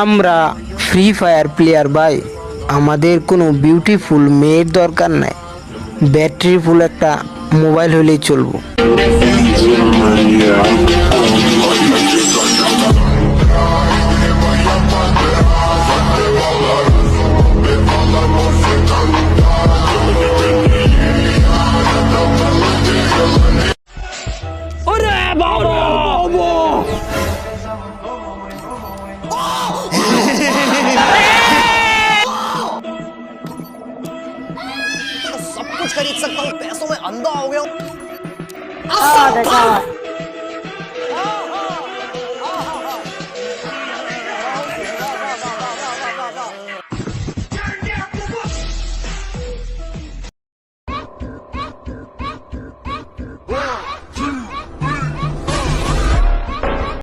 আমরা free fire player ভাই, আমাদের কোনো বিউটিফুল মেয়ের দরকার নাই, ব্যাটারি ফুল একটা মোবাইল হলেই চলবো। सब कुछ खरीद सकता हूँ, पैसों में अंधा हो गया हूँ। देखा